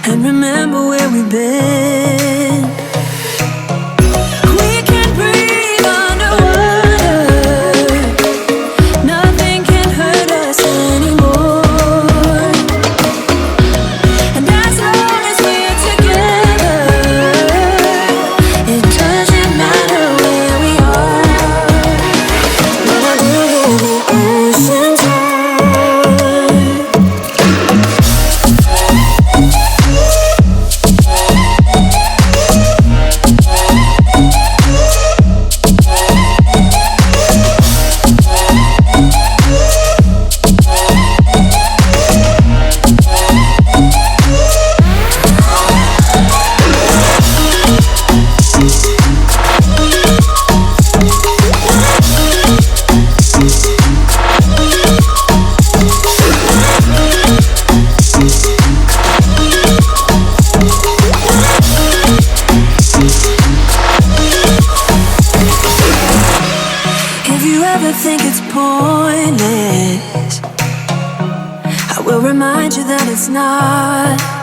and remember where we've been. We can breathe underwater, nothing can hurt us anymore. And as long as we're together, it doesn't matter where we are. When the ocean's think it's pointless, I will remind you that it's not.